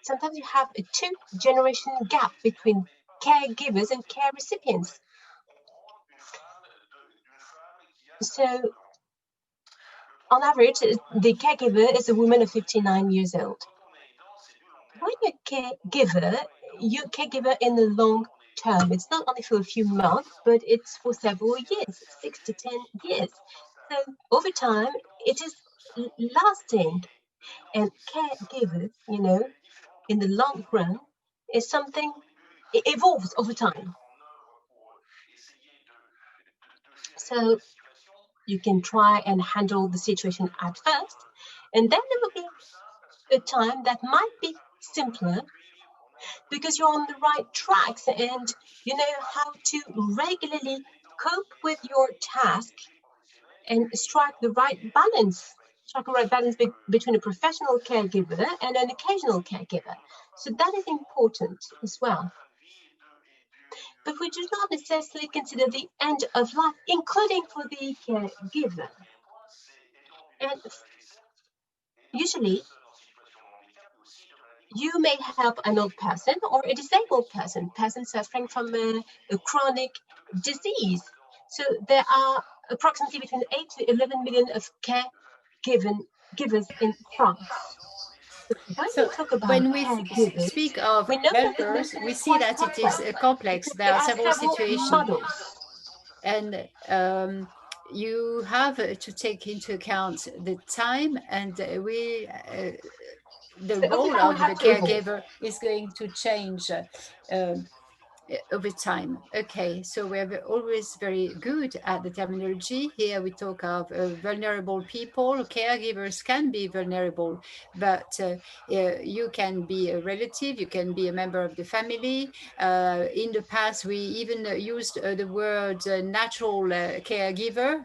Sometimes you have a two-generation gap between caregivers and care recipients. So, on average, the caregiver is a woman of 59 years old. When you're caregiver in the long term. It's not only for a few months, but it's for several years, 6 to 10 years. So over time, it is lasting. And caregivers, in the long run, is something, it evolves over time. So you can try and handle the situation at first, and then there will be a time that might be simpler because you're on the right tracks and you know how to regularly cope with your task and strike the right balance between a professional caregiver and an occasional caregiver. So that is important as well. But we do not necessarily consider the end of life, including for the caregiver. And usually, you may help an old person or a disabled person suffering from a chronic disease. So there are approximately between 8 to 11 million of caregivers in France. When we speak of helpers, we see that it is complex. There are several situations. And you have to take into account the time, and the role of the caregiver is going to change over time. Okay, so we're always very good at the terminology. Here we talk of vulnerable people. Caregivers can be vulnerable, but you can be a relative, you can be a member of the family. In the past, we even used the word natural caregiver.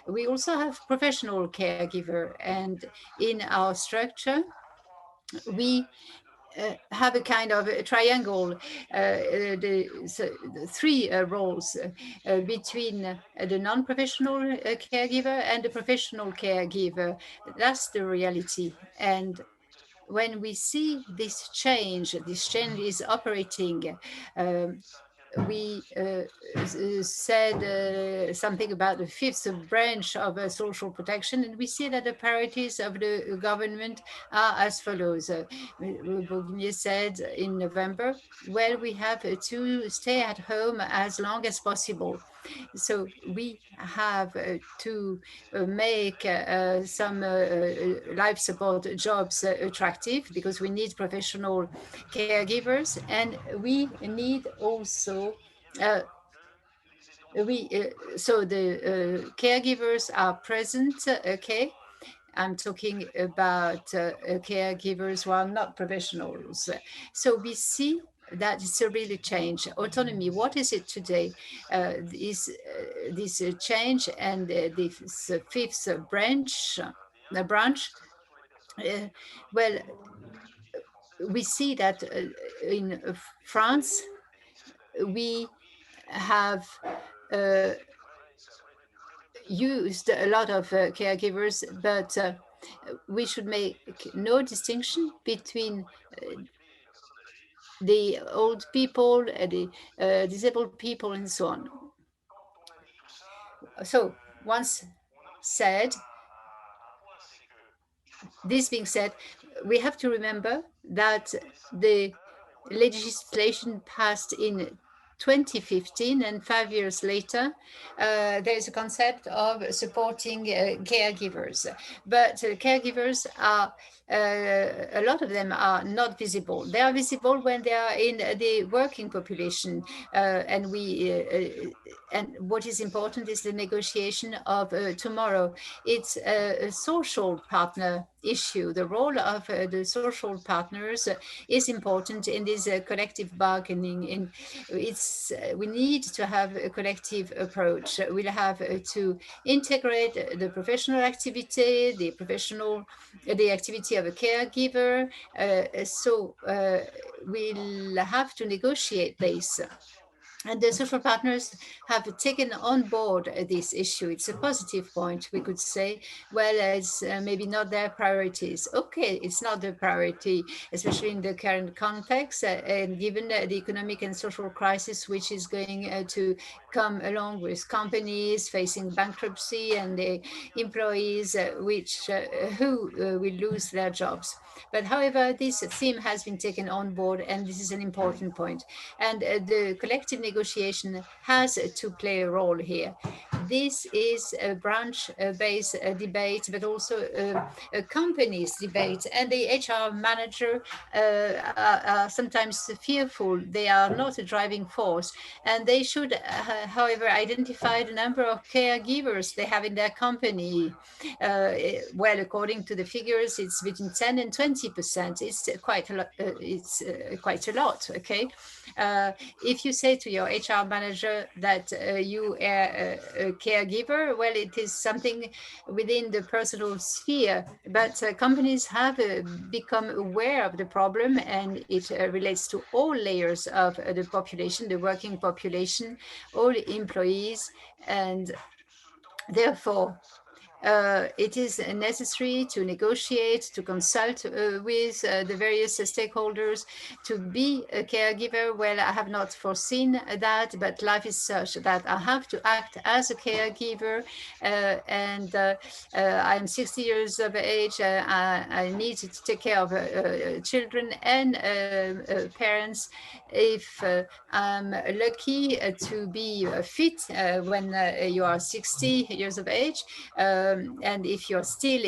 We also have professional caregiver, and in our structure, we have a kind of a triangle, the three roles between the non-professional caregiver and the professional caregiver. That's the reality. And when we see this change is operating, we said something about the fifth branch of social protection, and we see that the priorities of the government are as follows. Bourguignon said in November, well, we have to stay at home as long as possible. So we have to make some life support jobs attractive because we need professional caregivers, and we need also so the caregivers are present. Okay, I'm talking about caregivers who are not professionals. So we see that it's a really change. Autonomy, what is it today? This change and this fifth branch, well, we see that in France, we have used a lot of caregivers, but we should make no distinction between the old people, the disabled people, and so on. So once said, this being said, we have to remember that the legislation passed in 2015, and 5 years later, there's a concept of supporting caregivers. But caregivers are, a lot of them are not visible. They are visible when they are in the working population. And what is important is the negotiation of tomorrow. It's a social partner issue. The role of the social partners is important in this collective bargaining. We need to have a collective approach. We'll have to integrate the professional activity, the activity of a caregiver. We'll have to negotiate this. And the social partners have taken on board this issue. It's a positive point. We could say, well, it's maybe not their priorities. Okay, it's not their priority, especially in the current context, and given the economic and social crisis which is going to come along with companies facing bankruptcy and the employees who will lose their jobs. But however, this theme has been taken on board, and this is an important point. And the collective negotiation has to play a role here. This is a branch-based debate, but also a company's debate. And the HR manager are sometimes fearful. They are not a driving force. And they should, however, identify the number of caregivers they have in their company. Well, according to the figures, it's between 10 and 20%. It's quite a lot. Quite a lot. Okay. If you say to your HR manager that you are a caregiver, well, it is something within the personal sphere. But companies have become aware of the problem, and it relates to all layers of the population, the working population, all employees, and therefore, it is necessary to negotiate, to consult with the various stakeholders, to be a caregiver. Well, I have not foreseen that, but life is such that I have to act as a caregiver. I'm 60 years of age. I need to take care of children and parents. If I'm lucky to be fit when you are 60 years of age, and if you're still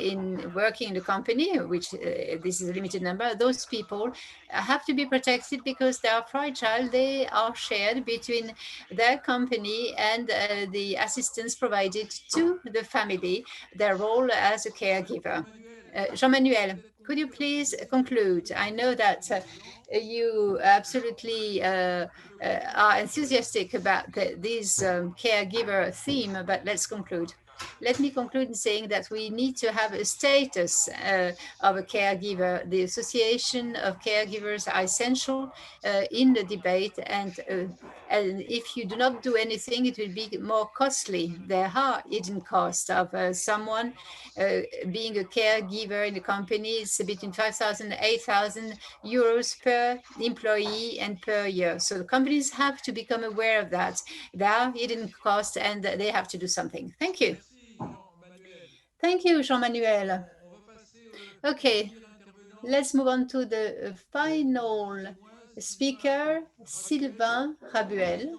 working in the company, which this is a limited number, those people have to be protected because they are fragile. They are shared between their company and the assistance provided to the family, their role as a caregiver. Jean-Manuel, could you please conclude? I know that you absolutely are enthusiastic about this caregiver theme, but let's conclude. Let me conclude in saying that we need to have a status of a caregiver. The association of caregivers are essential in the debate, and if you do not do anything, it will be more costly. There are hidden costs of someone being a caregiver in the company. It's between 5,000 and 8,000 euros per employee and per year. So the companies have to become aware of that. There are hidden costs, and they have to do something. Thank you. Thank you, Jean-Manuel. Okay, let's move on to the final speaker, Sylvain RABUEL,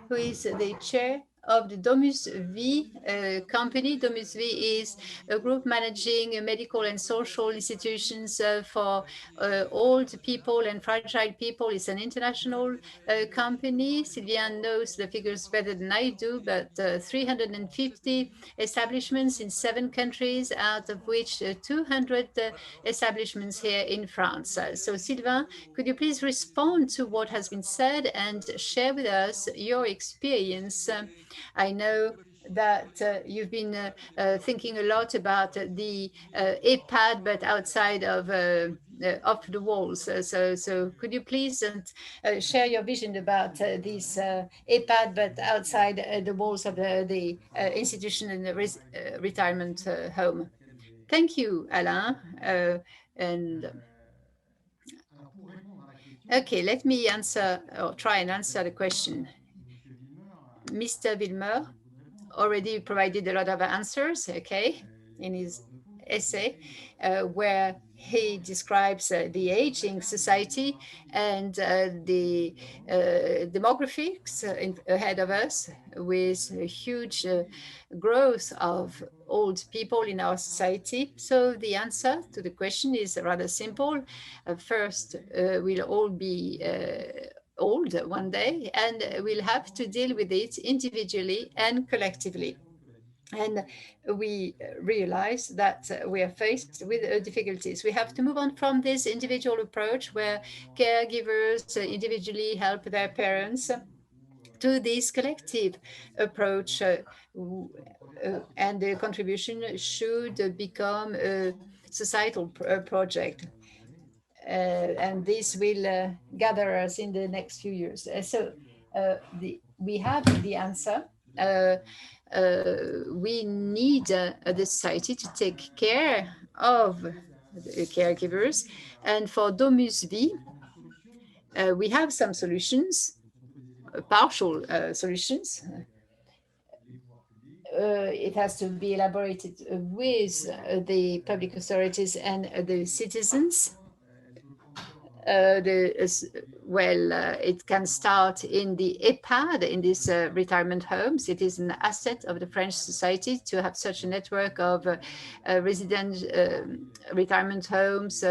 who is the chair of the DomusVi company. DomusVi is a group managing medical and social institutions for old people and fragile people. It's an international company. Sylvain knows the figures better than I do, but 350 establishments in 7 countries, out of which 200 establishments here in France. So Sylvain, could you please respond to what has been said and share with us your experience? I know that you've been thinking a lot about the EHPAD, but outside of off the walls. So could you please share your vision about this EHPAD, but outside the walls of the institution and the retirement home? Thank you, Alain. Okay, let me answer or try and answer the question. Mr. VILLEMEUR already provided a lot of answers, okay, in his essay, where he describes the aging society and the demographics ahead of us, with a huge growth of old people in our society. So the answer to the question is rather simple. First, we'll all be old one day, and we'll have to deal with it individually and collectively. And we realize that we are faced with difficulties. We have to move on from this individual approach where caregivers individually help their parents to this collective approach, and the contribution should become a societal project. And this will gather us in the next few years. We have the answer. We need the society to take care of the caregivers. And for DomusVi, we have some solutions, partial solutions. It has to be elaborated with the public authorities and the citizens. It can start in the EHPAD, in these retirement homes. It is an asset of the French society to have such a network of resident retirement homes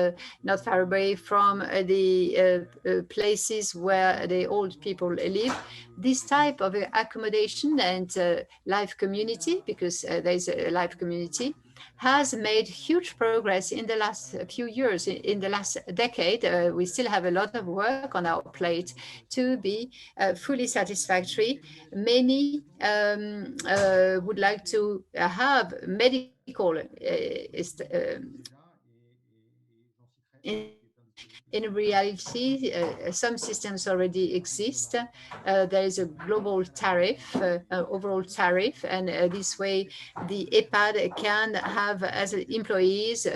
not far away from the places where the old people live. This type of accommodation and life community, because there is a life community, has made huge progress in the last few years. In the last decade, we still have a lot of work on our plate to be fully satisfactory. Many would like to have medical in reality, some systems already exist. There is a global tariff, overall tariff, and this way the EHPAD can have as employees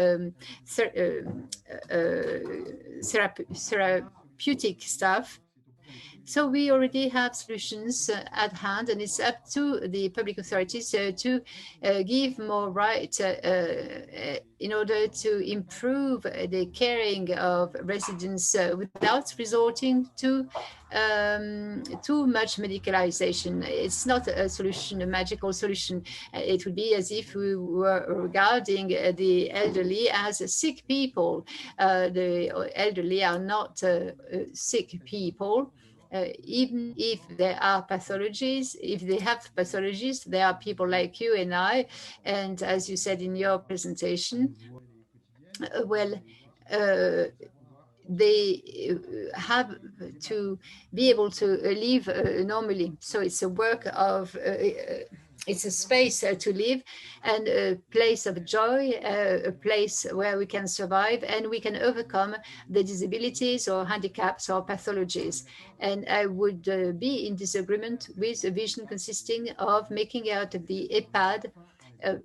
therapeutic staff. So we already have solutions at hand, and it's up to the public authorities to give more right in order to improve the caring of residents without resorting to too much medicalization. It's not a solution, a magical solution. It would be as if we were regarding the elderly as sick people. The elderly are not sick people. Even if there are pathologies, if they have pathologies, there are people like you and I. And as you said in your presentation, they have to be able to live normally. So it's a work of, it's a space to live and a place of joy, a place where we can survive and we can overcome the disabilities or handicaps or pathologies. And I would be in disagreement with a vision consisting of making out of the EHPAD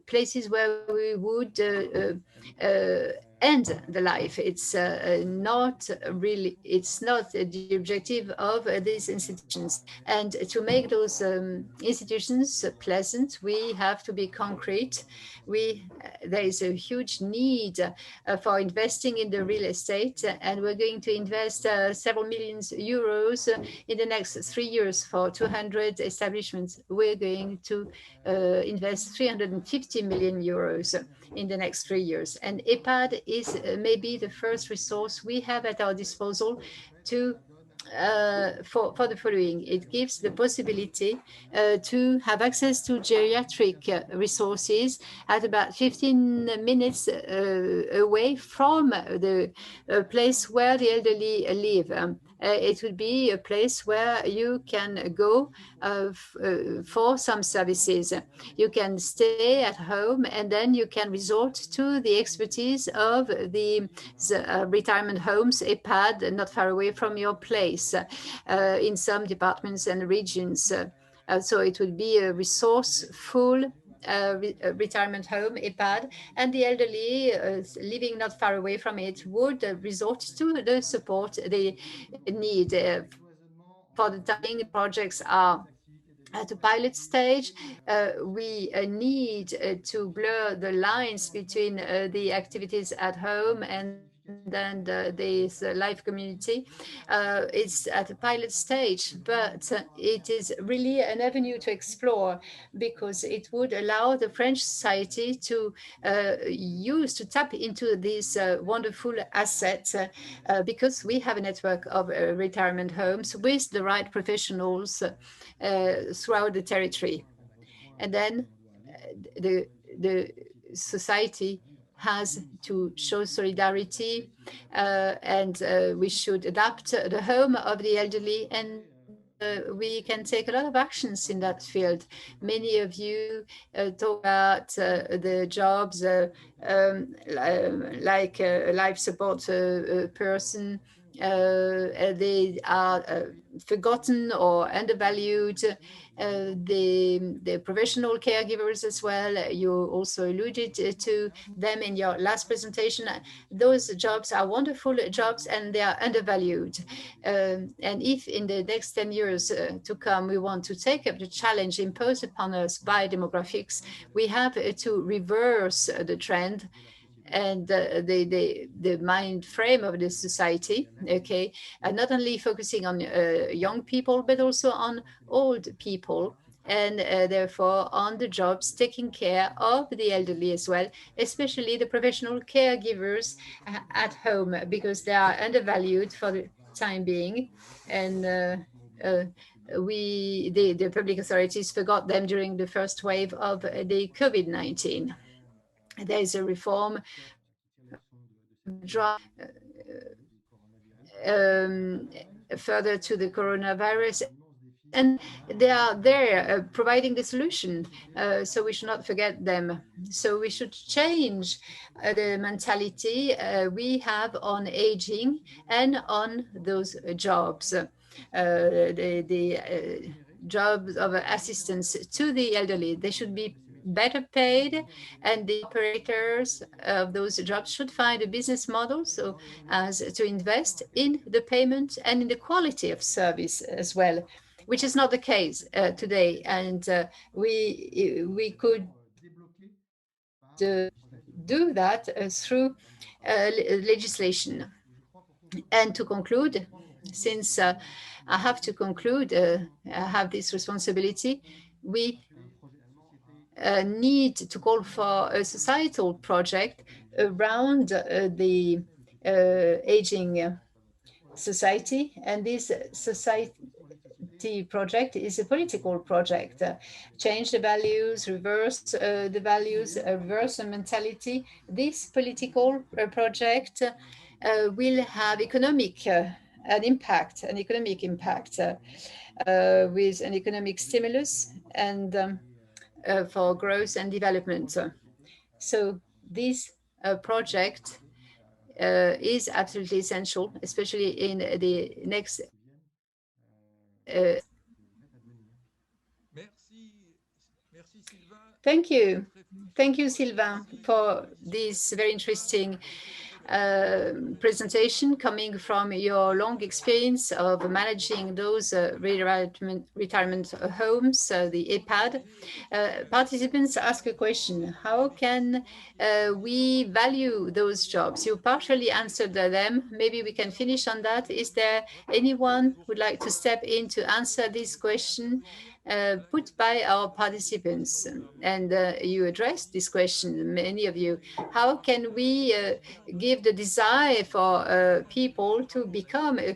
places where we would end the life. It's not really, it's not the objective of these institutions. And to make those institutions pleasant, we have to be concrete. There is a huge need for investing in the real estate, and we're going to invest several millions euros in the next 3 years for 200 establishments. We're going to invest 350 million euros in the next 3 years. And EHPAD is maybe the first resource we have at our disposal to for the following. It gives the possibility to have access to geriatric resources at about 15 minutes away from the place where the elderly live. It would be a place where you can go for some services. You can stay at home and then you can resort to the expertise of the retirement homes, EHPAD, not far away from your place in some departments and regions. So it would be a resourceful retirement home, EHPAD, and the elderly living not far away from it would resort to the support they need. For the time, projects are at a pilot stage. We need to blur the lines between the activities at home and then this life community. It's at a pilot stage, but it is really an avenue to explore because it would allow the French society to tap into these wonderful assets because we have a network of retirement homes with the right professionals throughout the territory. And then the society has to show solidarity, and we should adapt the home of the elderly, and we can take a lot of actions in that field. Many of you talk about the jobs like a life support person. They are forgotten or undervalued. The professional caregivers as well, you also alluded to them in your last presentation. Those jobs are wonderful jobs and they are undervalued. And if in the next 10 years to come, we want to take up the challenge imposed upon us by demographics, we have to reverse the trend and the mind frame of the society, okay, and not only focusing on young people, but also on old people, and therefore on the jobs taking care of the elderly as well, especially the professional caregivers at home, because they are undervalued for the time being, and the public authorities forgot them during the first wave of the COVID-19. There is a reform further to the coronavirus, and they are there providing the solution. So we should not forget them. So we should change the mentality we have on aging and on those jobs. The jobs of assistance to the elderly, they should be better paid, and the operators of those jobs should find a business model so as to invest in the payment and in the quality of service as well, which is not the case today. And we could do that through legislation. And to conclude, since I have to conclude, I have this responsibility, we need to call for a societal project around the aging society. And this society project is a political project. Change the values, reverse the values, reverse the mentality. This political project will have economic an economic impact with an economic stimulus and for growth and development. So this project is absolutely essential, especially in the next. Thank you. Thank you, Sylvain, for this very interesting presentation coming from your long experience of managing those retirement homes, the EHPAD. Participants ask a question: how can we value those jobs? You partially answered them. Maybe we can finish on that. Is there anyone who would like to step in to answer this question put by our participants? And you addressed this question, many of you. How can we give the desire for people to become a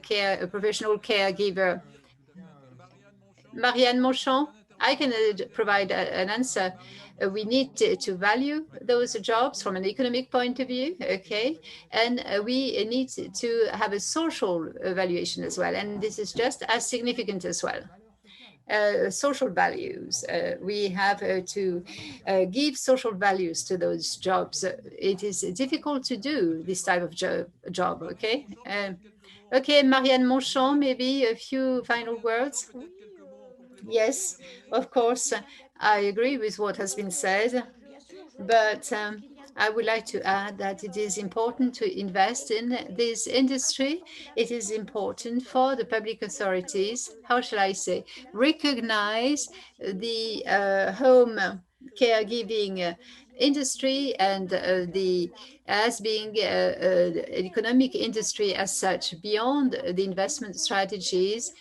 professional caregiver? Marianne Monchamp, I can provide an answer. We need to value those jobs from an economic point of view, okay? And we need to have a social evaluation as well. And this is just as significant as well. Social values. We have to give social values to those jobs. It is difficult to do this type of job, okay? Okay, Marianne Monchamp, maybe a few final words. Yes, of course, I agree with what has been said, but I would like to add that it is important to invest in this industry. It is important for the public authorities, how shall I say, recognize the home caregiving industry and as being an economic industry as such. Beyond the investment strategies,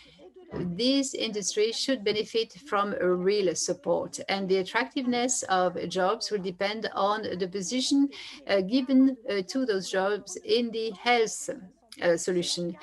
this industry should benefit from a real support, and the attractiveness of jobs will depend on the position given to those jobs in the health solution.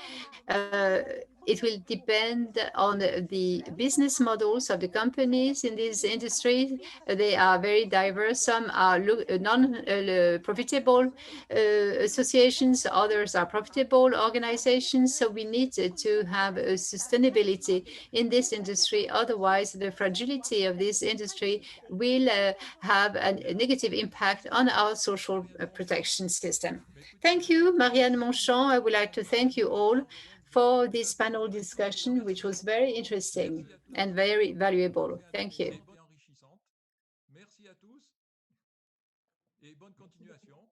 it will depend on the business models of the companies in this industry. They are very diverse. Some are non-profitable associations, others are profitable organizations. So we need to have a sustainability in this industry. Otherwise, the fragility of this industry will have a negative impact on our social protection system. Thank you, Marianne Monchamp. I would like to thank you all for this panel discussion, which was very interesting and very valuable. Thank you. Merci à tous et bonne continuation.